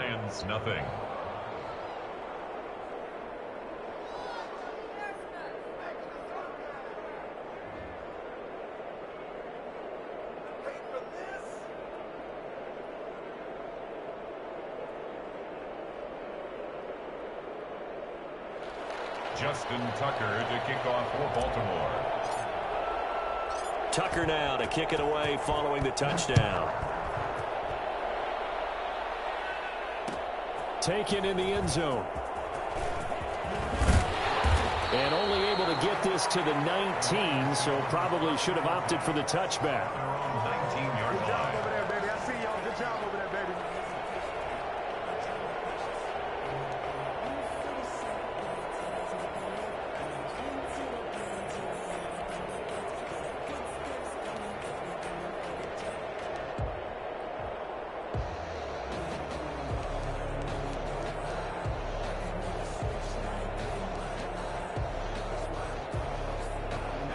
Lions, nothing. Justin Tucker to kick off for Baltimore. Tucker now to kick it away following the touchdown. Taken in the end zone. And only able to get this to the 19, so probably should have opted for the touchback. 19-yard line. Good job over there, baby. I see y'all. Good job over there, baby.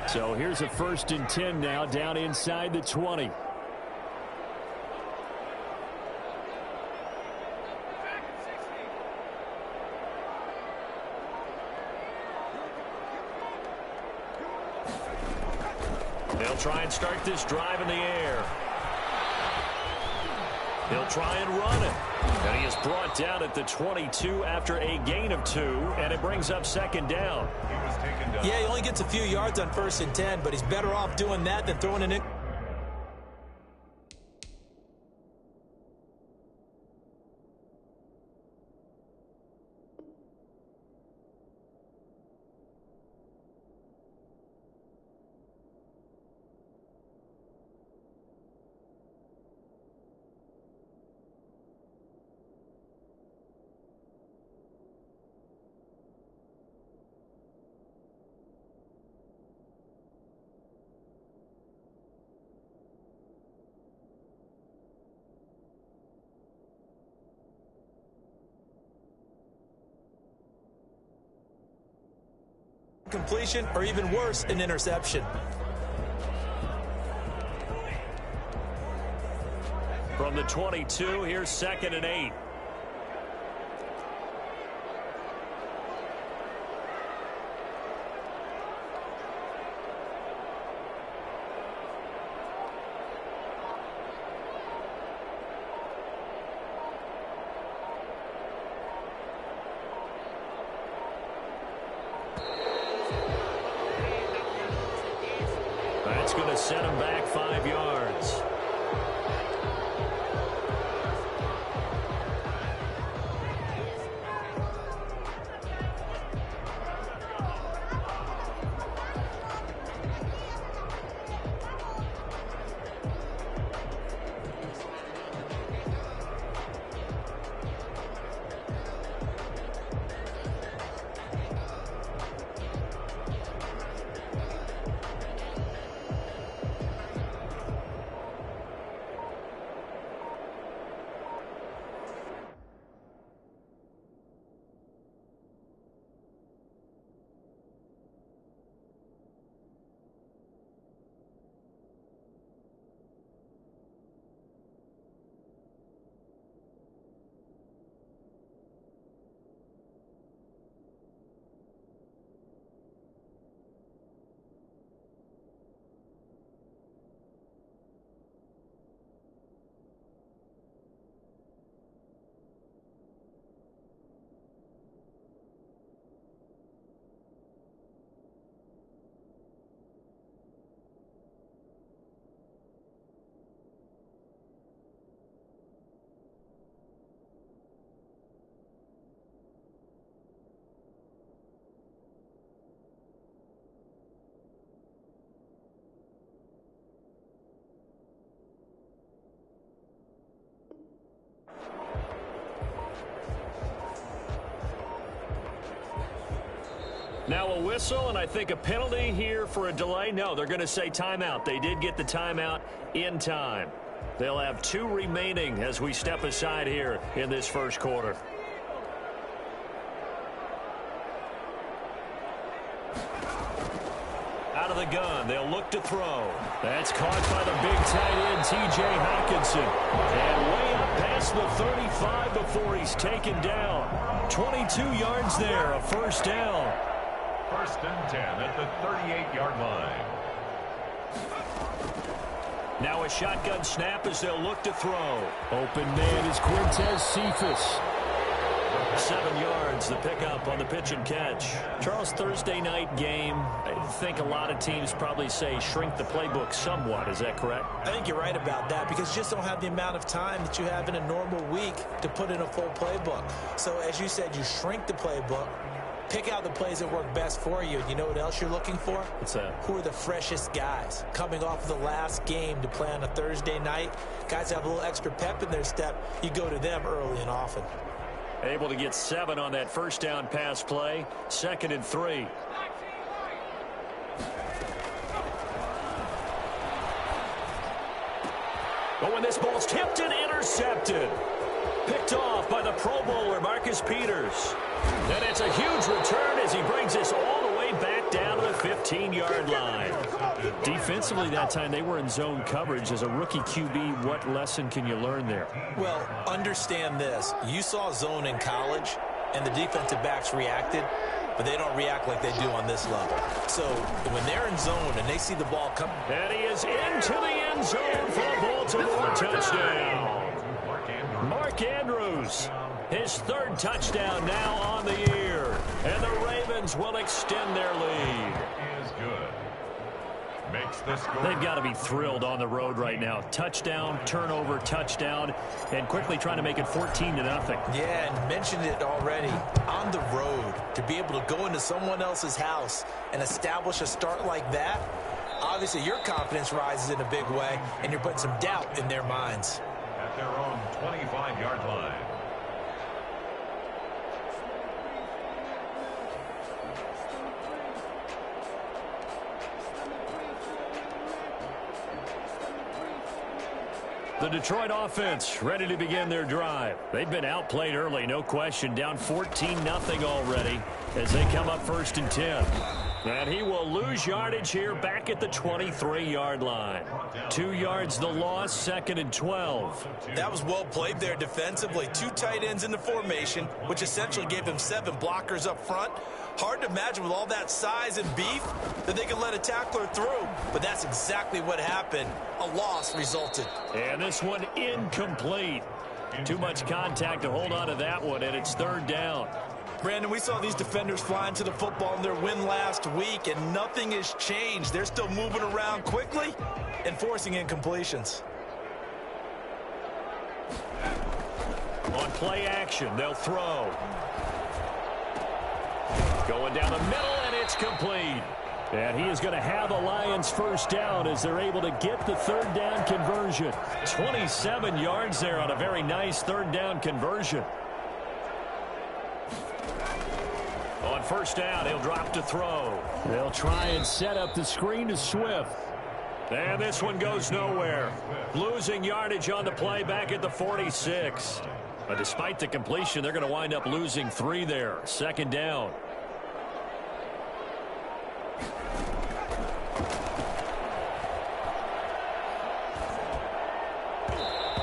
So here's a 1st and 10 now, down inside the 20. They'll try and start this drive in the air. He'll try and run it. And he is brought down at the 22 after a gain of 2, and it brings up 2nd down. He was taken down. Yeah, he only gets a few yards on 1st and 10, but he's better off doing that than throwing it in. Completion, or even worse, an interception. From the 22, here's 2nd and 8. That's going to set him back 5 yards. Now a whistle, and I think a penalty here for a delay. No, they're going to say timeout. They did get the timeout in time. They'll have 2 remaining as we step aside here in this first quarter. Out of the gun, they'll look to throw. That's caught by the big tight end, T.J. Hockenson. And way up past past the 35 before he's taken down. 22 yards there, a first down. First and 10 at the 38-yard line. Now a shotgun snap as they'll look to throw. Open man is Quintez Cephas. 7 yards, the pickup on the pitch and catch. Charles, Thursday night game, I think a lot of teams probably say shrink the playbook somewhat. Is that correct? I think you're right about that because you just don't have the amount of time that you have in a normal week to put in a full playbook. So as you said, you shrink the playbook, pick out the plays that work best for you. You know what else you're looking for? What's that? Who are the freshest guys coming off of the last game to play on a Thursday night? Guys have a little extra pep in their step. You go to them early and often. Able to get 7 on that first down pass play. 2nd and 3. Oh, and this ball's tipped and intercepted. Picked off by the Pro Bowler, Marcus Peters. And it's a huge return as he brings this all the way back down to the 15-yard line. Defensively that time, they were in zone coverage. As a rookie QB, what lesson can you learn there? Well, understand this. You saw zone in college, and the defensive backs reacted, but they don't react like they do on this level. So when they're in zone and they see the ball come. And he is into the end zone for a Baltimore touchdown. Mark Andrews, his 3rd touchdown now on the year. And the Ravens will extend their lead. Is good. Makes the score. They've got to be thrilled on the road right now. Touchdown, turnover, touchdown, and quickly trying to make it 14-0. Yeah, and mentioned it already. On the road, to be able to go into someone else's house and establish a start like that, obviously your confidence rises in a big way, and you're putting some doubt in their minds. At their own 25-yard line. The Detroit offense ready to begin their drive. They've been outplayed early, no question. Down 14-0 already as they come up 1st and 10. And he will lose yardage here back at the 23-yard line. 2 yards the loss, 2nd and 12. That was well played there defensively. 2 tight ends in the formation, which essentially gave them 7 blockers up front. Hard to imagine with all that size and beef that they could let a tackler through. But that's exactly what happened. A loss resulted. And this one incomplete. Too much contact to hold on to that one, and it's 3rd down. Brandon, we saw these defenders flying to the football in their win last week, and nothing has changed. They're still moving around quickly and forcing incompletions. On play action, they'll throw. Going down the middle, and it's complete. And he is going to have the Lions first down as they're able to get the 3rd down conversion. 27 yards there on a very nice 3rd down conversion. On first down, he'll drop to throw. They'll try and set up the screen to Swift. And this one goes nowhere. Losing yardage on the play back at the 46. But despite the completion, they're going to wind up losing 3 there. 2nd down.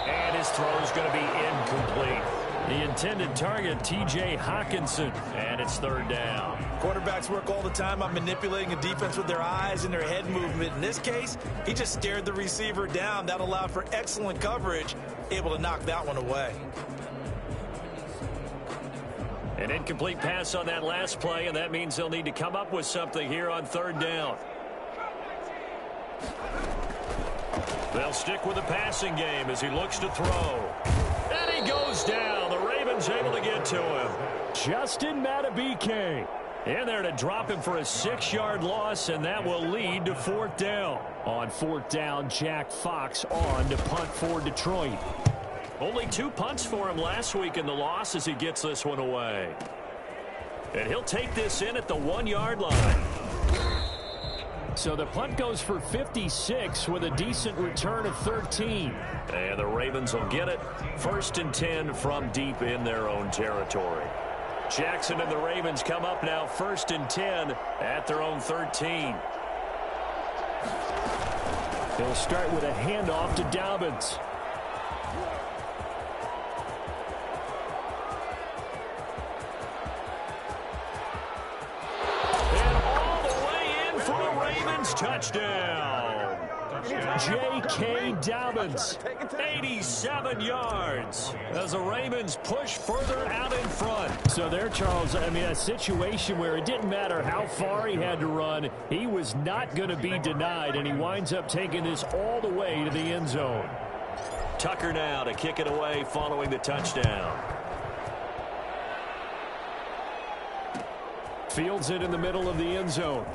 And his throw is going to be incomplete. The intended target, T.J. Hawkinson, and it's 3rd down. Quarterbacks work all the time on manipulating a defense with their eyes and their head movement. In this case, he just stared the receiver down. That allowed for excellent coverage, able to knock that one away. An incomplete pass on that last play, and that means they'll need to come up with something here on 3rd down. They'll stick with the passing game as he looks to throw. And he goes down. The Ravens able to get to him. Justin Matabike in there to drop him for a 6-yard loss, and that will lead to 4th down. On 4th down, Jack Fox on to punt for Detroit. Only 2 punts for him last week in the loss as he gets this one away. And he'll take this in at the 1-yard line. So the punt goes for 56 with a decent return of 13. And the Ravens will get it. 1st and 10 from deep in their own territory. Jackson and the Ravens come up now 1st and 10 at their own 13. They'll start with a handoff to Dobbins. touchdown. J.K. Dobbins, 87 yards as the Ravens push further out in front. So there, Charles, I mean, a situation where it didn't matter how far he had to run, he was not going to be denied, and he winds up taking this all the way to the end zone. Tucker now to kick it away following the touchdown. Fields it in the middle of the end zone.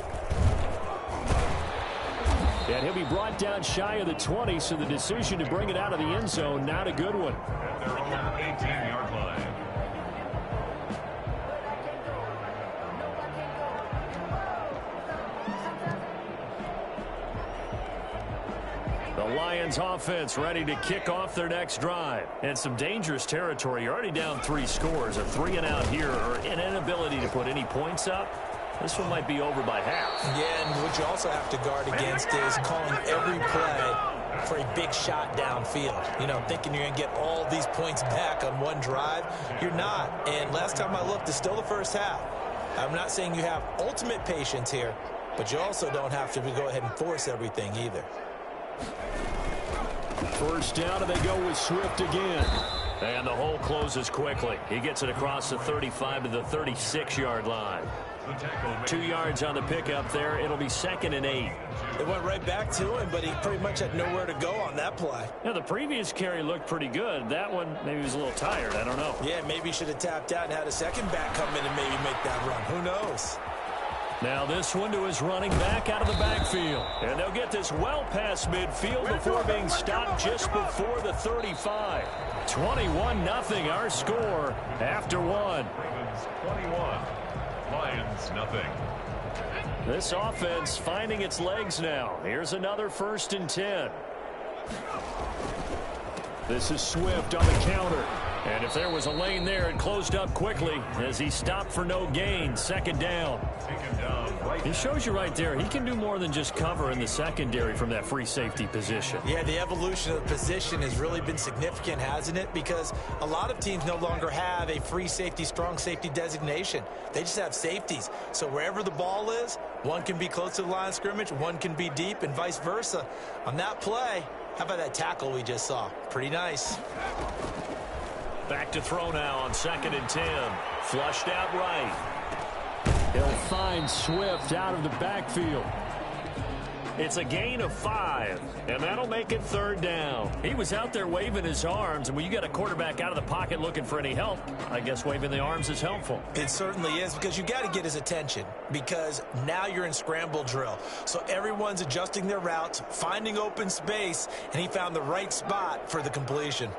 And he'll be brought down shy of the 20, so the decision to bring it out of the end zone, not a good one. At their own 18-yard line. The Lions offense ready to kick off their next drive. And some dangerous territory. You're already down 3 scores. A 3-and-out here, or an inability to put any points up. This one might be over by half. Yeah, and what you also have to guard against is calling every play for a big shot downfield. You know, thinking you're going to get all these points back on one drive. You're not. And last time I looked, it's still the first half. I'm not saying you have ultimate patience here, but you also don't have to go ahead and force everything either. First down, and they go with Swift again. And the hole closes quickly. He gets it across the 35 to the 36-yard line. 2 yards on the pickup there. It'll be 2nd and 8. It went right back to him, but he pretty much had nowhere to go on that play. Yeah, the previous carry looked pretty good. That one, maybe he was a little tired. I don't know. Yeah, maybe he should have tapped out and had a second back come in and maybe make that run. Who knows? Now this one to his running back out of the backfield. And they'll get this well past midfield before being stopped just before the 35. 21-0 our score after one. Ravens 21. Lions nothing. This offense finding its legs now. Here's another 1st and 10. This is Swift on the counter. And if there was a lane there, it closed up quickly as he stopped for no gain. 2nd down. Taken down right. He shows you right there, he can do more than just cover in the secondary from that free safety position. Yeah, the evolution of the position has really been significant, hasn't it? Because a lot of teams no longer have a free safety, strong safety designation. They just have safeties. So wherever the ball is, one can be close to the line of scrimmage, one can be deep, and vice versa. On that play, how about that tackle we just saw? Pretty nice. Back to throw now on 2nd and 10. Flushed out right. He'll find Swift out of the backfield. It's a gain of 5, and that'll make it 3rd down. He was out there waving his arms, and when you got a quarterback out of the pocket looking for any help, I guess waving the arms is helpful. It certainly is, because you got to get his attention, because now you're in scramble drill. So everyone's adjusting their routes, finding open space, and he found the right spot for the completion.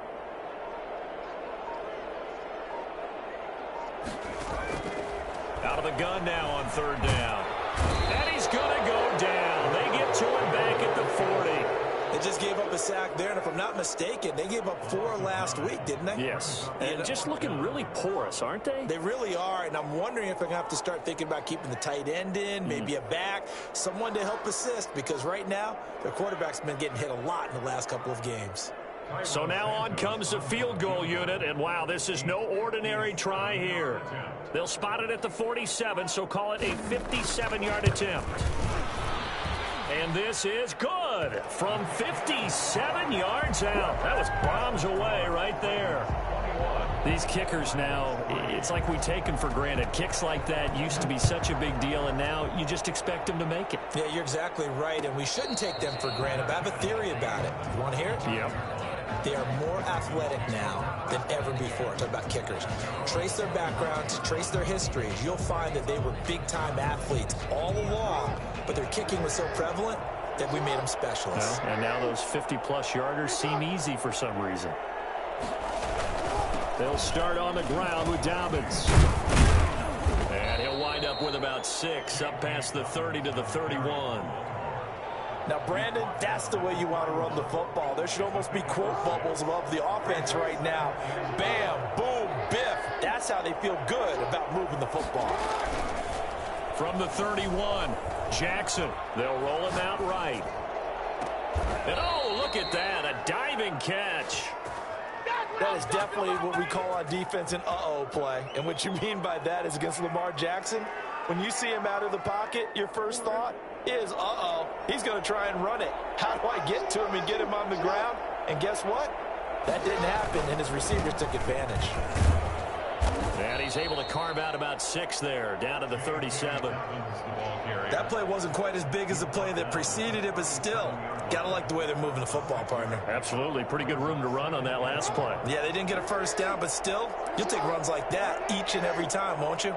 Out of the gun now on 3rd down. And he's going to go down. They get to him back at the 40. They just gave up a sack there, and if I'm not mistaken, they gave up 4 last week, didn't they? Yes. And just looking really porous, aren't they? They really are, and I'm wondering if they're going to have to start thinking about keeping the tight end in, maybe a back, someone to help assist, because right now, their quarterback's been getting hit a lot in the last couple of games. So now on comes the field goal unit, and wow, this is no ordinary try here. They'll spot it at the 47, so call it a 57-yard attempt. And this is good from 57 yards out. That was bombs away right there. These kickers now, it's like we take them for granted. Kicks like that used to be such a big deal, and now you just expect them to make it. Yeah, you're exactly right, and we shouldn't take them for granted. But I have a theory about it. You want to hear it? Yeah. They are more athletic now than ever before. Talk about kickers. Trace their backgrounds, trace their histories. You'll find that they were big-time athletes all along, but their kicking was so prevalent that we made them specialists. Well, and now those 50-plus yarders seem easy for some reason. They'll start on the ground with Dobbins. And he'll wind up with about 6, up past the 30 to the 31. Now, Brandon, that's the way you want to run the football. There should almost be quote bubbles above the offense right now. Bam, boom, biff. That's how they feel good about moving the football. From the 31, Jackson. They'll roll him out right. And oh, look at that, a diving catch. That is definitely what we call on defense an uh-oh play. And what you mean by that is against Lamar Jackson, when you see him out of the pocket, your first thought, is, he's going to try and run it. How do I get to him and get him on the ground? And guess what? That didn't happen, and his receivers took advantage. And he's able to carve out about 6 there, down to the 37. That play wasn't quite as big as the play that preceded it, but still, gotta like the way they're moving the football, partner. Absolutely. Pretty good room to run on that last play. Yeah, they didn't get a first down, but still, you'll take runs like that each and every time, won't you?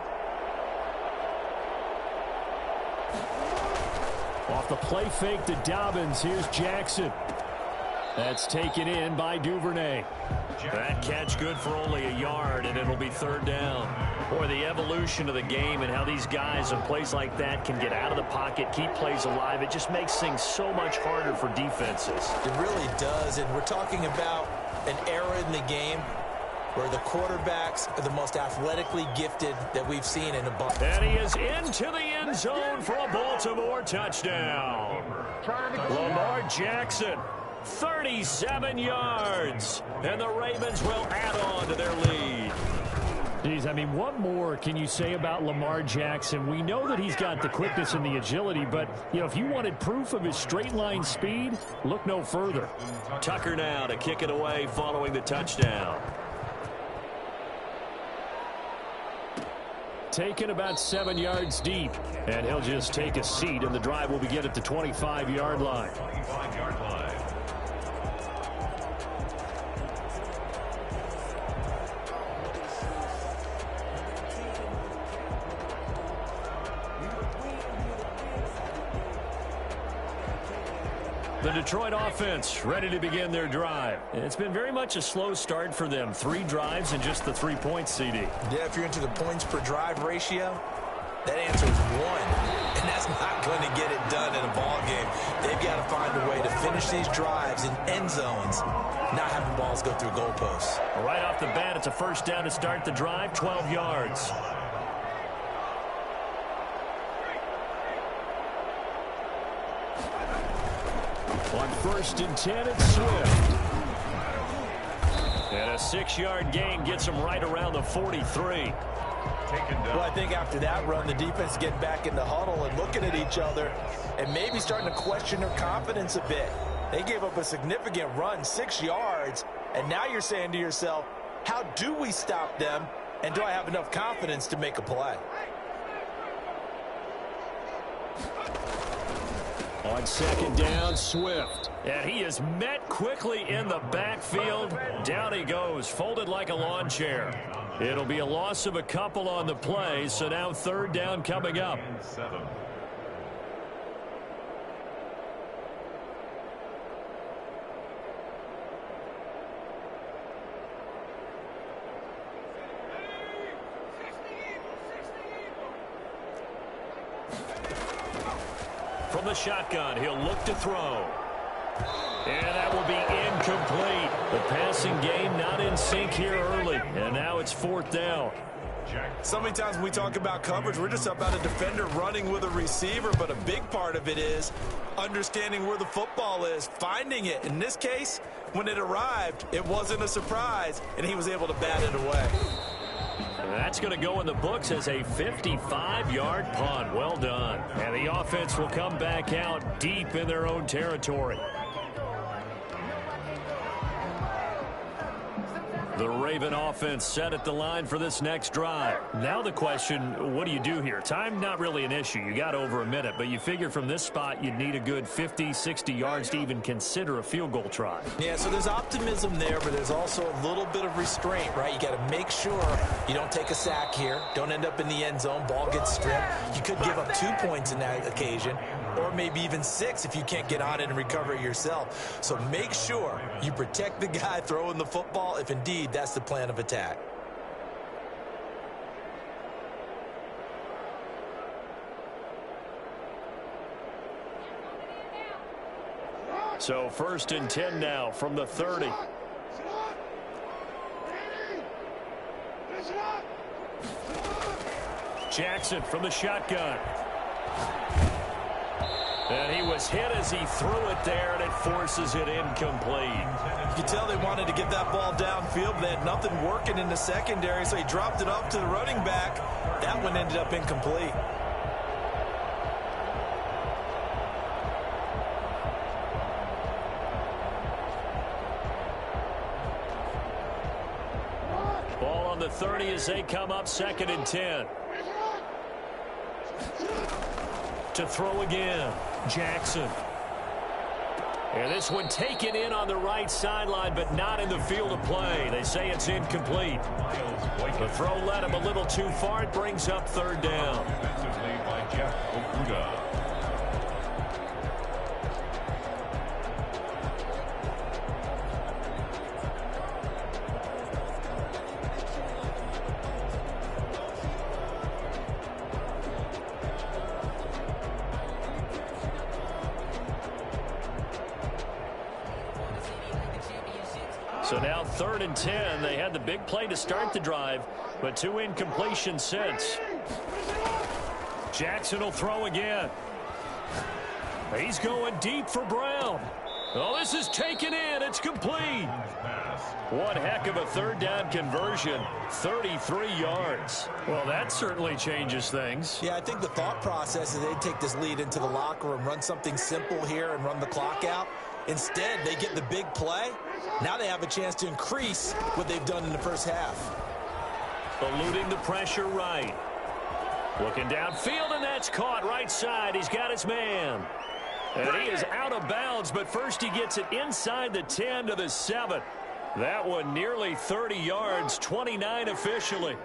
Off the play fake to Dobbins, here's Jackson. That's taken in by Duvernay. That catch good for only a yard, and it'll be 3rd down. Boy, the evolution of the game and how these guys in plays like that can get out of the pocket, keep plays alive, it just makes things so much harder for defenses. It really does, and we're talking about an era in the game where the quarterbacks are the most athletically gifted that we've seen in a bunch. And he is into the end zone for a Baltimore touchdown. Lamar Jackson, 37 yards, and the Ravens will add on to their lead. Geez, I mean, what more can you say about Lamar Jackson? We know that he's got the quickness and the agility, but, you know, if you wanted proof of his straight line speed, look no further. Tucker now to kick it away following the touchdown. Taken about 7 yards deep, and he'll just take a seat, and the drive will begin at the 25-yard line. 25-yard line. The Detroit offense ready to begin their drive. It's been very much a slow start for them. 3 drives and just the 3 points, CD. Yeah, if you're into the points per drive ratio, that answer is 1. And that's not going to get it done in a ball game. They've got to find a way to finish these drives in end zones, not having balls go through goalposts. Right off the bat, it's a 1st down to start the drive, 12 yards. On 1st and 10, it's Swift. And a 6-yard gain gets him right around the 43. Well, I think after that run, the defense getting back in the huddle and looking at each other and maybe starting to question their confidence a bit. They gave up a significant run, 6 yards, and now you're saying to yourself, how do we stop them, and do I have enough confidence to make a play? On 2nd down, Swift. And he is met quickly in the backfield. Down he goes, folded like a lawn chair. It'll be a loss of a couple on the play, so now 3rd down coming up. 7. From the shotgun, he'll look to throw. And that will be incomplete. The passing game not in sync here early. And now it's 4th down. So many times when we talk about coverage, we're just about a defender running with a receiver, but a big part of it is understanding where the football is, finding it. In this case, when it arrived, it wasn't a surprise, and he was able to bat it away. That's going to go in the books as a 55-yard punt. Well done. And the offense will come back out deep in their own territory. The Raven offense set at the line for this next drive. Now the question, what do you do here? Time not really an issue. You got over a minute, but you figure from this spot you'd need a good 50, 60 yards to even consider a field goal try. Yeah, so there's optimism there, but there's also a little bit of restraint, right? You got to make sure you don't take a sack here, don't end up in the end zone, ball gets stripped. You could give up 2 points in that occasion, or maybe even 6 if you can't get on it and recover it yourself. So make sure you protect the guy throwing the football if indeed that's the plan of attack. So 1st and 10 now from the 30. Jackson from the shotgun. And he was hit as he threw it there, and it forces it incomplete. You could tell they wanted to get that ball downfield, but they had nothing working in the secondary, so he dropped it up to the running back. That one ended up incomplete. Ball on the 30 as they come up 2nd and 10. To throw again, Jackson. And this one taken in on the right sideline, but not in the field of play. They say it's incomplete. The throw led him a little too far. It brings up 3rd down. Defensively by Jeff Okuda. So now 3rd and 10. They had the big play to start the drive, but 2 incompletions since. Jackson will throw again. He's going deep for Brown. Oh, this is taken in. It's complete. One heck of a 3rd down conversion. 33 yards. Well, that certainly changes things. Yeah, I think the thought process is they'd take this lead into the locker room, run something simple here and run the clock out. Instead, they get the big play. Now they have a chance to increase what they've done in the first half. Eluding the pressure right. Looking downfield, and that's caught right side. He's got his man. And he is out of bounds, but first he gets it inside the 10 to the 7. That one nearly 30 yards, 29 officially.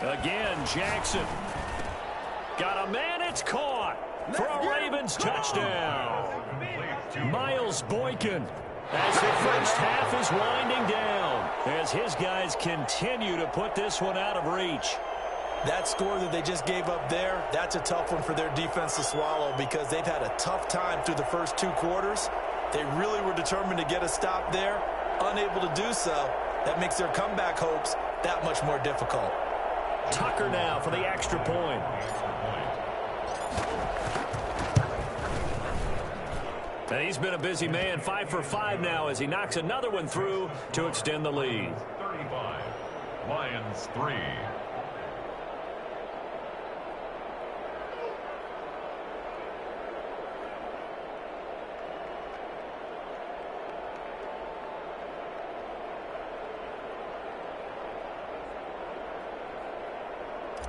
Again, Jackson. Got a man, it's caught for a Ravens touchdown. Miles Boykin, as the first half is winding down, as his guys continue to put this one out of reach. That score that they just gave up there, that's a tough one for their defense to swallow because they've had a tough time through the first 2 quarters. They really were determined to get a stop there, unable to do so. That makes their comeback hopes that much more difficult. Tucker now for the extra point. And he's been a busy man, 5 for 5 now as he knocks another one through to extend the lead. 35, Lions 3.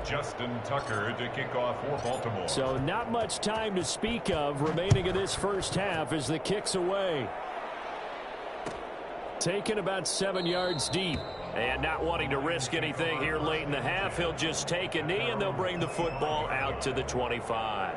Justin Tucker to kick off for Baltimore. So not much time to speak of remaining in this first half as the kick's away. Taken about 7 yards deep. And not wanting to risk anything here late in the half, he'll just take a knee and they'll bring the football out to the 25.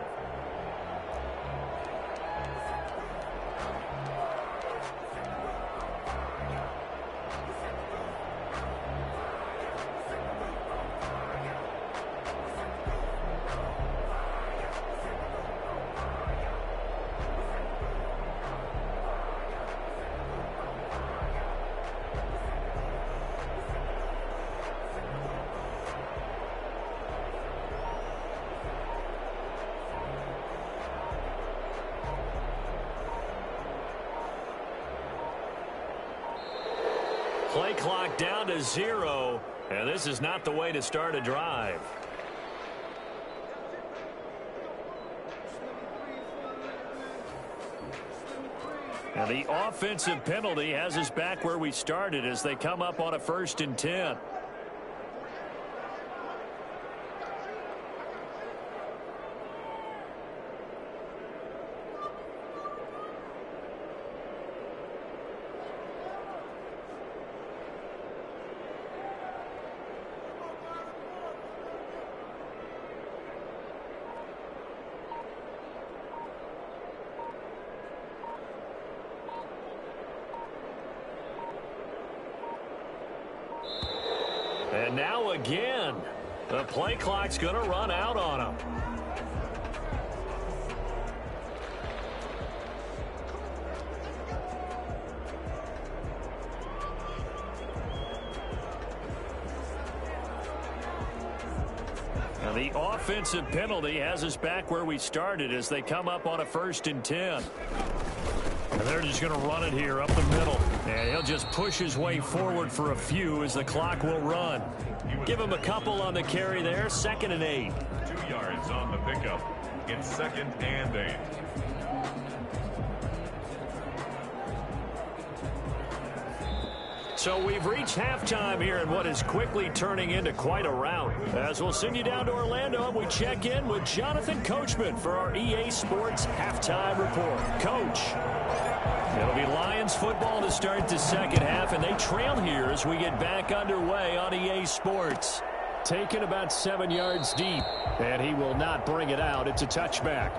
Play clock down to 0, and this is not the way to start a drive. And the offensive penalty has us back where we started as they come up on a 1st and 10. And now again, the play clock's going to run out on him. Now the offensive penalty has us back where we started as they come up on a 1st and 10. And they're just going to run it here up the middle. And he'll just push his way forward for a few as the clock will run. Give him a couple on the carry there. 2nd and 8. 2 yards on the pickup. It's 2nd and 8. So we've reached halftime here in what is quickly turning into quite a rout. As we'll send you down to Orlando, we check in with Jonathan Coachman for our EA Sports Halftime Report. Coach, it'll be Lions football to start the second half, and they trail here as we get back underway on EA Sports. Taken about 7 yards deep, and he will not bring it out. It's a touchback.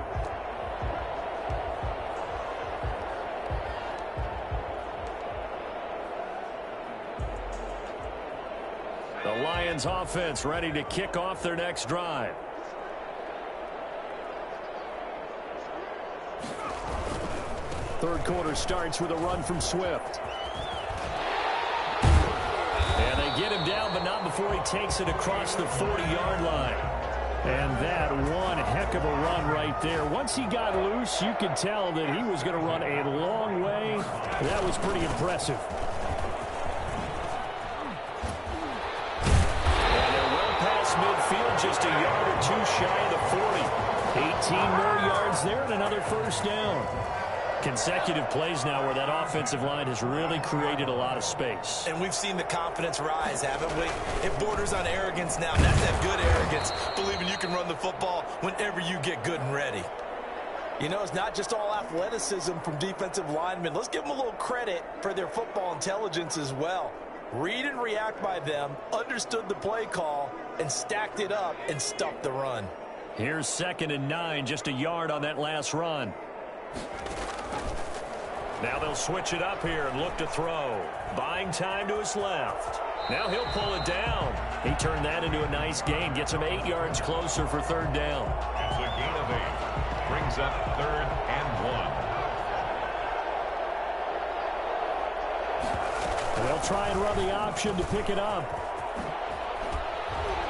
The Lions offense ready to kick off their next drive. Third quarter starts with a run from Swift. And they get him down, but not before he takes it across the 40-yard line. And that one heck of a run right there. Once he got loose, you could tell that he was going to run a long way. That was pretty impressive. Midfield just a yard or two shy of the 40. 18 more yards there and another first down. Consecutive plays now where that offensive line has really created a lot of space. And we've seen the confidence rise, haven't we? It borders on arrogance now. That's that good arrogance, believing you can run the football whenever you get good and ready. You know, it's not just all athleticism from defensive linemen. Let's give them a little credit for their football intelligence as well. Read and react by them, understood the play call, and stacked it up and stuffed the run. Here's 2nd and 9, just a yard on that last run. Now they'll switch it up here and look to throw. Buying time to his left. Now he'll pull it down. He turned that into a nice gain. Gets him 8 yards closer for third down. It's a gain of 8. Brings up 3rd and 1. They'll try and run the option to pick it up.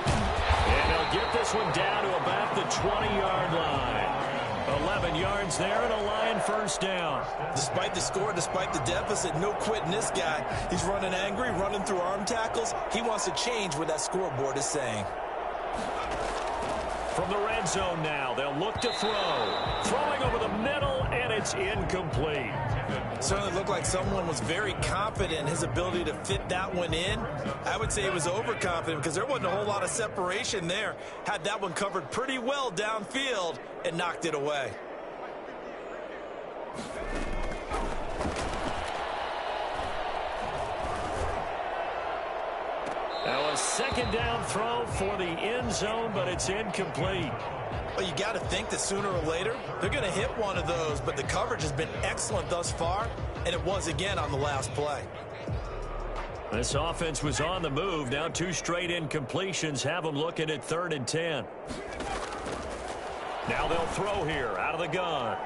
And they'll get this one down to about the 20-yard line. 11 yards there and a Lion first down. Despite the score, despite the deficit, no quitting this guy. He's running angry, running through arm tackles. He wants to change what that scoreboard is saying. From the red zone now, they'll look to throw. Throwing over the middle, and it's incomplete. Certainly looked like someone was very confident in his ability to fit that one in. I would say he was overconfident because there wasn't a whole lot of separation there. Had that one covered pretty well downfield and knocked it away. Now a second down throw for the end zone, but it's incomplete. Well, you got to think that sooner or later they're going to hit one of those, but the coverage has been excellent thus far, and it was again on the last play. This offense was on the move. Now 2 straight incompletions have them looking at 3rd and 10. Now they'll throw here out of the gun.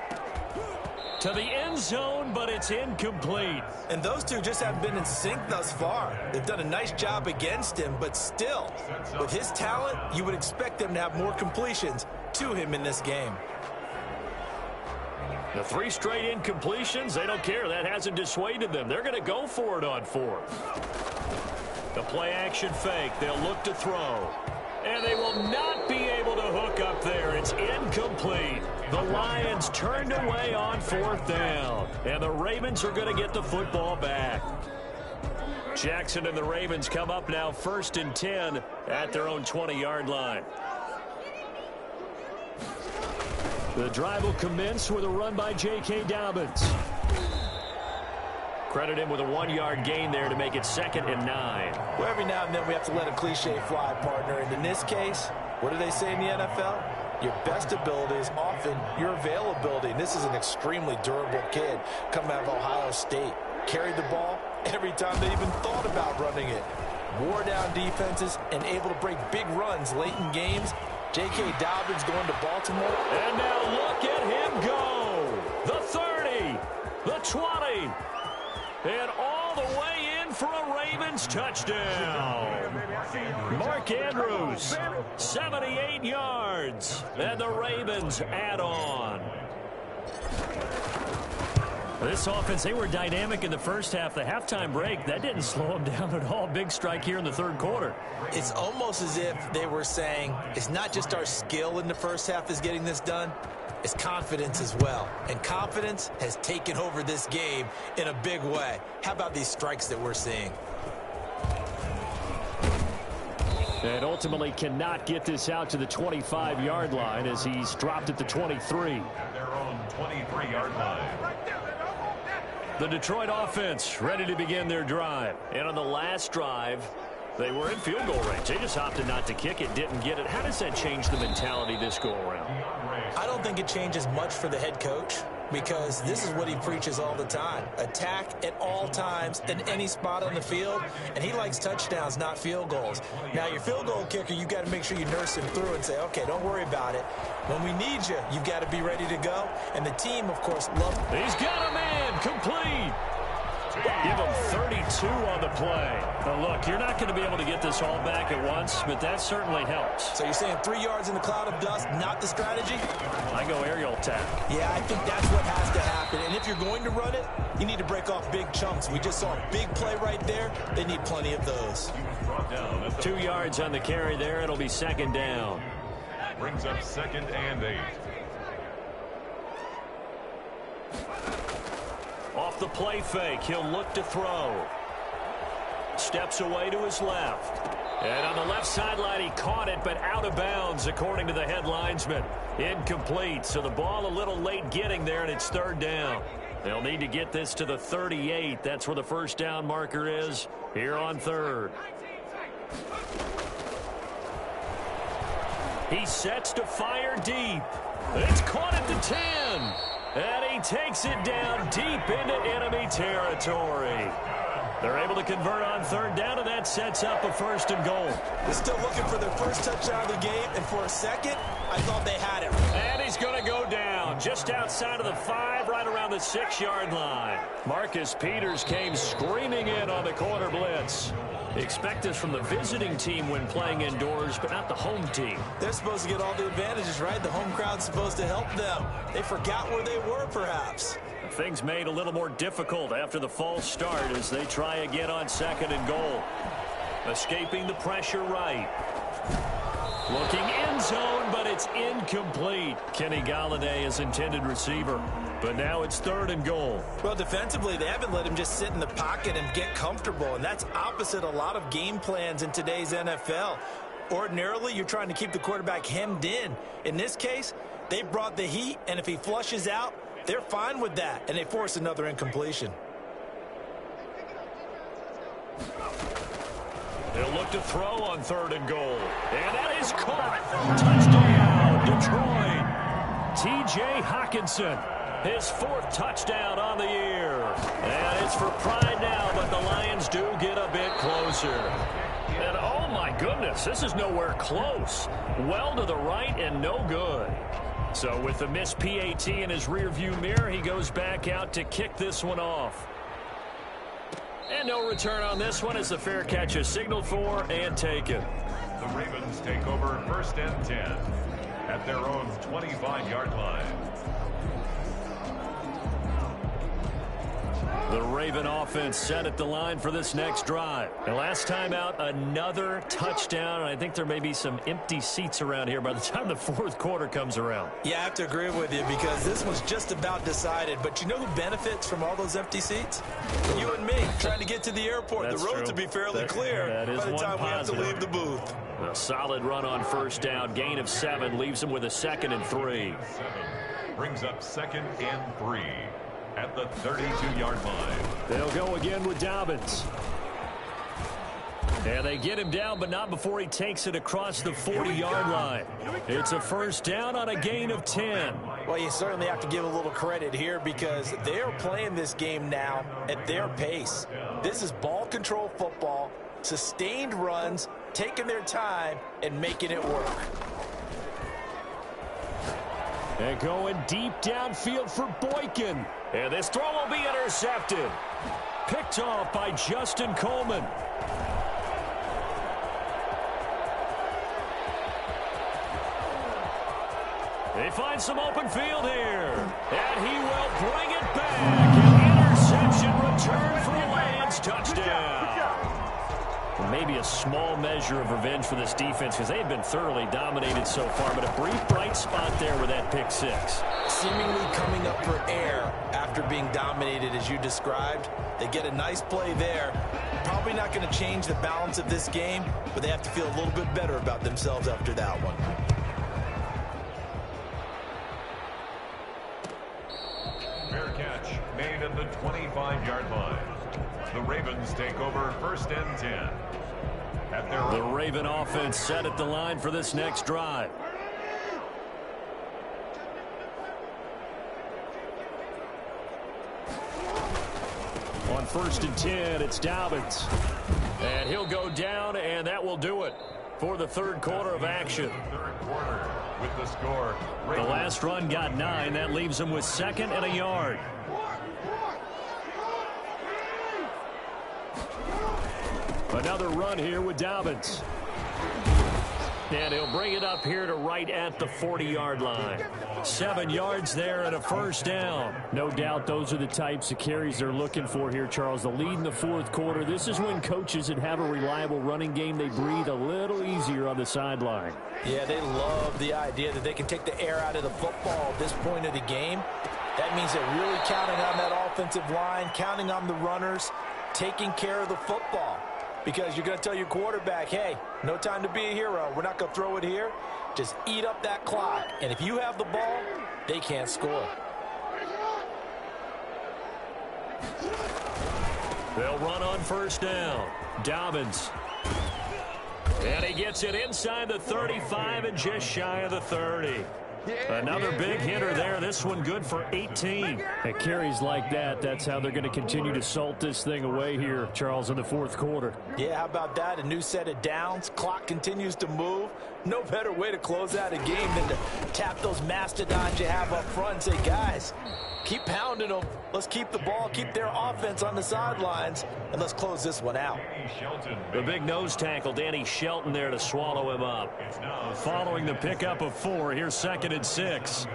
To the end zone, but it's incomplete. And those two just haven't been in sync thus far. They've done a nice job against him, but still, with his talent, you would expect them to have more completions to him in this game. The 3 straight incompletions, they don't care. That hasn't dissuaded them. They're going to go for it on 4th. The play action fake. They'll look to throw. And they will not be able to hook up there. It's incomplete. The Lions turned away on 4th down. And the Ravens are going to get the football back. Jackson and the Ravens come up now 1st and 10 at their own 20-yard line. The drive will commence with a run by J.K. Dobbins. Credit him with a 1-yard gain there to make it 2nd and 9. Well, every now and then we have to let a cliche fly, partner. And in this case, what do they say in the NFL? Your best ability is often your availability. And this is an extremely durable kid coming out of Ohio State. Carried the ball every time they even thought about running it. Wore down defenses and able to break big runs late in games. J.K. Dobbins going to Baltimore. And now look at him go. The 30, the 20, and all the way in for a Ravens touchdown. Mark Andrews, 78 yards, and the Ravens add on. This offense, they were dynamic in the first half. The halftime break, that didn't slow them down at all. Big strike here in the third quarter. It's almost as if they were saying, it's not just our skill in the first half is getting this done, it's confidence as well. And confidence has taken over this game in a big way. How about these strikes that we're seeing? And ultimately cannot get this out to the 25-yard line as he's dropped at the 23. At their own 23-yard line. The Detroit offense ready to begin their drive. And on the last drive, they were in field goal range. They just opted not to kick it, didn't get it. How does that change the mentality this go-around? I don't think it changes much for the head coach because this is what he preaches all the time. Attack at all times in any spot on the field, and he likes touchdowns, not field goals. Now, your field goal kicker, you've got to make sure you nurse him through and say, okay, don't worry about it. When we need you, you've got to be ready to go. And the team, of course, loves it. He's got a man complete. Give him 32 on the play. Now, look, you're not going to be able to get this all back at once, but that certainly helps. So you're saying 3 yards in the cloud of dust, not the strategy? I go aerial attack. Yeah, I think that's what has to happen. And if you're going to run it, you need to break off big chunks. We just saw a big play right there. They need plenty of those. 2 yards on the carry there. It'll be second down. Brings up 2nd and 8. Off the play fake, he'll look to throw. Steps away to his left. And on the left sideline, he caught it, but out of bounds, according to the head linesman. Incomplete, so the ball a little late getting there, and it's third down. They'll need to get this to the 38. That's where the first down marker is here on third. He sets to fire deep. It's caught at the 10. And he takes it down deep into enemy territory. They're able to convert on third down, and that sets up a 1st and goal. They're still looking for their first touchdown of the game, and for a second, I thought they had it. And he's going to go down just outside of the 5, right around the 6-yard line. Marcus Peters came screaming in on the corner blitz. Expect this from the visiting team when playing indoors, but not the home team. They're supposed to get all the advantages, right? The home crowd's supposed to help them. They forgot where they were, perhaps. Things made a little more difficult after the false start as they try again on 2nd and goal. Escaping the pressure right. Looking end zone, but it's incomplete. Kenny Galladay is intended receiver. But now it's 3rd and goal. Well, defensively, they haven't let him just sit in the pocket and get comfortable, and that's opposite a lot of game plans in today's NFL. Ordinarily, you're trying to keep the quarterback hemmed in. In this case, they brought the heat, and if he flushes out, they're fine with that, and they force another incompletion. They'll look to throw on 3rd and goal. And that is caught. Touchdown, Detroit. T.J. Hockenson. His 4th touchdown on the year. And it's for pride now, but the Lions do get a bit closer. And oh my goodness, this is nowhere close. Well to the right and no good. So with the missed PAT in his rearview mirror, he goes back out to kick this one off. And no return on this one as the fair catch is signaled for and taken. The Ravens take over 1st and 10 at their own 25-yard line. The Raven offense set at the line for this next drive. And last time out, another touchdown. And I think there may be some empty seats around here by the time the 4th quarter comes around. Yeah, I have to agree with you because this was just about decided. But you know who benefits from all those empty seats? You and me, trying to get to the airport. That's the road true. to be fairly clear that by the time we have to leave the booth. A solid run on 1st down. Gain of 7 leaves him with a 2nd and 3. 7 brings up 2nd and 3. At the 32-yard line. They'll go again with Dobbins. And they get him down, but not before he takes it across the 40-yard line. It's a 1st down on a gain of 10. Well, you certainly have to give a little credit here because they're playing this game now at their pace. This is ball control football, sustained runs, taking their time, and making it work. And going deep downfield for Boykin. And this throw will be intercepted. Picked off by Justin Coleman. They find some open field here. And he will bring it back. return for a Lions touchdown. Maybe a small measure of revenge for this defense because they've been thoroughly dominated so far, but a brief bright spot there with that pick six. Seemingly coming up for air after being dominated as you described. They get a nice play there. Probably not going to change the balance of this game, but they have to feel a little bit better about themselves after that one. Fair catch made at the 25-yard line. The Ravens take over 1st and 10. The Raven offense set at the line for this next drive. On 1st and 10, it's Dobbins. And he'll go down, and that will do it for the third quarter of action. Third quarter with the score. The last run got 9. That leaves him with 2nd and a yard. Another run here with Dobbins. And he'll bring it up here to right at the 40-yard line. 7 yards there and a first down. No doubt those are the types of carries they're looking for here, Charles. The lead in the fourth quarter. This is when coaches that have a reliable running game, they breathe a little easier on the sideline. Yeah, they love the idea that they can take the air out of the football at this point of the game. That means they're really counting on that offensive line, counting on the runners, taking care of the football. Because you're going to tell your quarterback, hey, no time to be a hero. We're not going to throw it here. Just eat up that clock. And if you have the ball, they can't score. They'll run on first down. Dobbins. And he gets it inside the 35 and just shy of the 30. Another big hitter there. This one good for 18. At carries like that, that's how they're going to continue to salt this thing away here, Charles, in the fourth quarter. Yeah, how about that? A new set of downs. Clock continues to move. No better way to close out a game than to tap those mastodons you have up front and say, guys, keep pounding them. Let's keep the ball, keep their offense on the sidelines, and let's close this one out. The big nose tackle, Danny Shelton, there to swallow him up. Following the pickup of 4, here's 2nd and 6.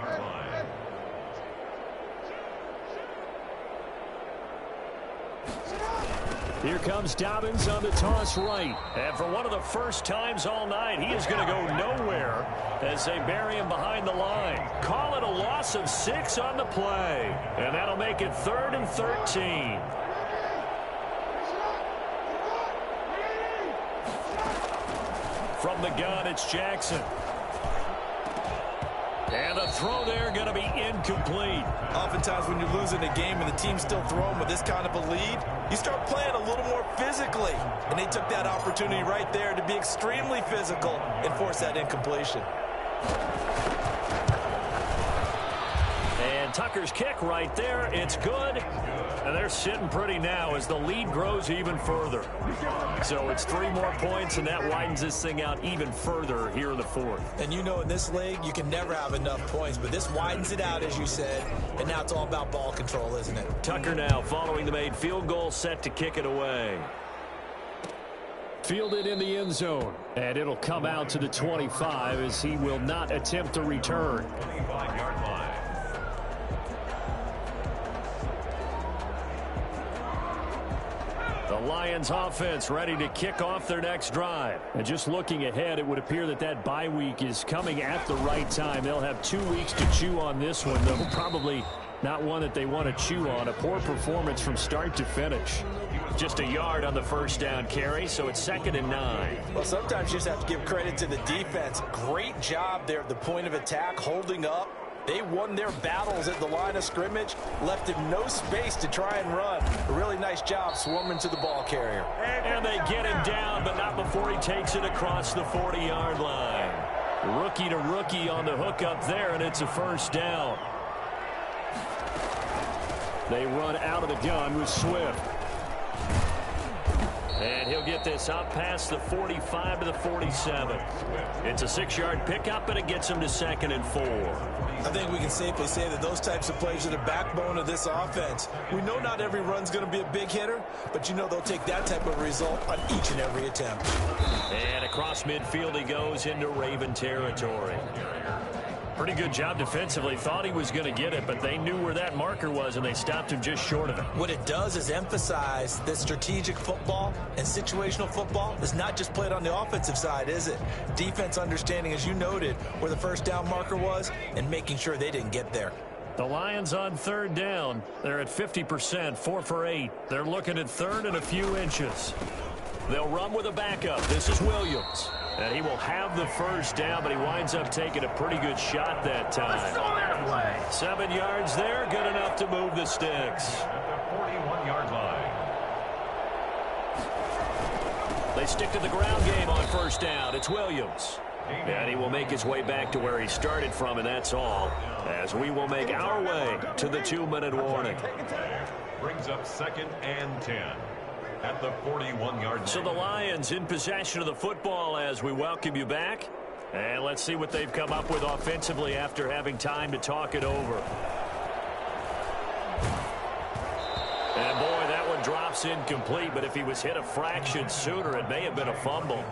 Here comes Dobbins on the toss right. And for one of the first times all night, he is going to go nowhere as they bury him behind the line. Call it a loss of 6 on the play. And that'll make it 3rd and 13. From the gun, it's Jackson. And the throw there going to be incomplete. Oftentimes when you're losing a game and the team's still throwing with this kind of a lead, you start playing a little more physically. And they took that opportunity right there to be extremely physical and force that incompletion. And Tucker's kick right there. It's good. And they're sitting pretty now as the lead grows even further. So it's 3 more points, and that widens this thing out even further here in the fourth. And you know in this league, you can never have enough points, but this widens it out, as you said, and now it's all about ball control, isn't it? Tucker now following the made field goal, set to kick it away. Fielded in the end zone, and it'll come out to the 25 as he will not attempt to return. 25-yard line. The Lions offense ready to kick off their next drive. And just looking ahead, it would appear that that bye week is coming at the right time. They'll have 2 weeks to chew on this one, though probably not one that they want to chew on. A poor performance from start to finish. Just a yard on the first down carry, so it's 2nd and 9. Well, sometimes you just have to give credit to the defense. Great job there at the point of attack, holding up. They won their battles at the line of scrimmage, left him no space to try and run. A really nice job swarming to the ball carrier. And they get him down, but not before he takes it across the 40-yard line. Rookie to rookie on the hook up there, and it's a first down. They run out of the gun with Swift. And he'll get this up past the 45 to the 47. It's a 6-yard pickup, and it gets him to 2nd and 4. I think we can safely say that those types of plays are the backbone of this offense. We know not every run's going to be a big hitter, but you know they'll take that type of result on each and every attempt. And across midfield he goes into Raven territory. Pretty good job defensively. Thought he was going to get it, but they knew where that marker was, and they stopped him just short of it. What it does is emphasize that strategic football and situational football is not just played on the offensive side, is it? Defense understanding, as you noted, where the first down marker was and making sure they didn't get there. The Lions on third down. They're at 50%, 4 for 8. They're looking at third and a few inches. They'll run with a backup. This is Williams. And he will have the first down, but he winds up taking a pretty good shot that time. 7 yards there, good enough to move the sticks. At the 41-yard line. They stick to the ground game on first down. It's Williams. And he will make his way back to where he started from, and that's all, as we will make our way to the 2-minute warning. Brings up 2nd and 10 at the 41-yard line. So the Lions in possession of the football as we welcome you back. And let's see what they've come up with offensively after having time to talk it over. And boy, that one drops incomplete, but if he was hit a fraction sooner, it may have been a fumble.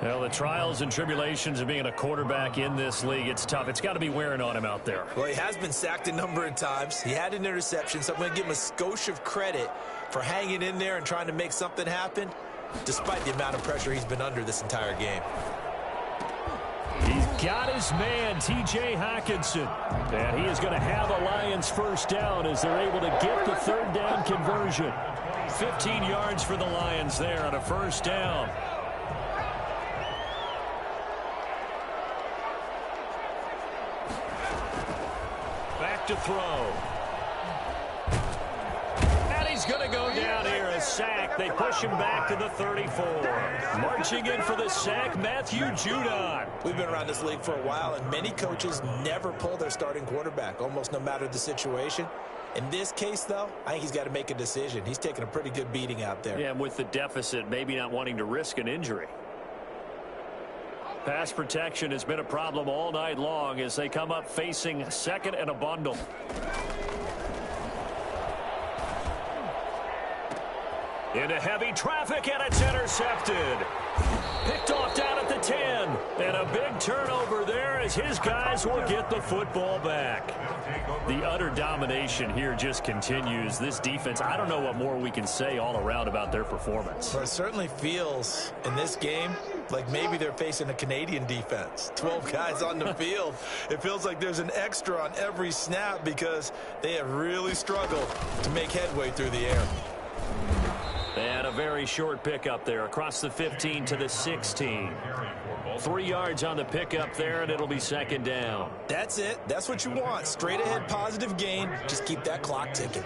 Well, the trials and tribulations of being a quarterback in this league, it's tough. It's got to be wearing on him out there. Well, he has been sacked a number of times. He had an interception, so I'm going to give him a skosh of credit for hanging in there and trying to make something happen, despite the amount of pressure he's been under this entire game. He's got his man, T.J. Hawkinson. And he is going to have a Lions first down as they're able to get the third down conversion. 15 yards for the Lions there on a first down. Back to throw. And he's going to go down here, a sack. They push him back to the 34. Marching in for the sack, Matthew Judon. We've been around this league for a while, and many coaches never pull their starting quarterback, almost no matter the situation. In this case, though, I think he's got to make a decision. He's taking a pretty good beating out there. Yeah, and with the deficit, maybe not wanting to risk an injury. Pass protection has been a problem all night long as they come up facing 2nd and a bundle. Into heavy traffic, and it's intercepted. Picked off down at the 10. And a big turnover there as his guys will get the football back. The utter domination here just continues. This defense, I don't know what more we can say all around about their performance. Well, it certainly feels in this game like maybe they're facing a Canadian defense. 12 guys on the field. It feels like there's an extra on every snap because they have really struggled to make headway through the air. And a very short pickup there across the 15 to the 16. 3 yards on the pickup there, and it'll be 2nd down. That's it. That's what you want. Straight ahead positive gain. Just keep that clock ticking.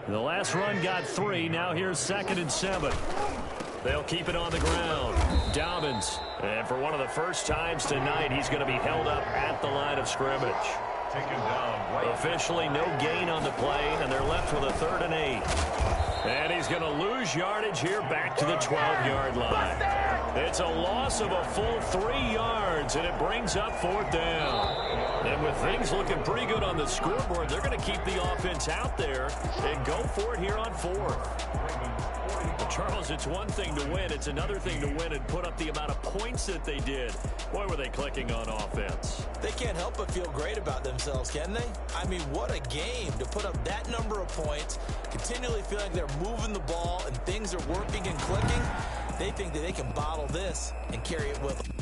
The last run got 3. Now here's 2nd and 7. They'll keep it on the ground. Dobbins. And for one of the first times tonight, he's going to be held up at the line of scrimmage. Taken down right. Officially no gain on the play, and they're left with a 3rd and 8. And he's going to lose yardage here back to the 12-yard line. It's a loss of a full 3 yards, and it brings up 4th down. And with things looking pretty good on the scoreboard, they're going to keep the offense out there and go for it here on 4th. Charles, it's one thing to win. It's another thing to win and put up the amount of points that they did. Boy, were they clicking on offense. They can't help but feel great about themselves, can they? I mean, what a game to put up that number of points, continually feel like they're moving the ball and things are working and clicking. They think that they can bottle this and carry it with them.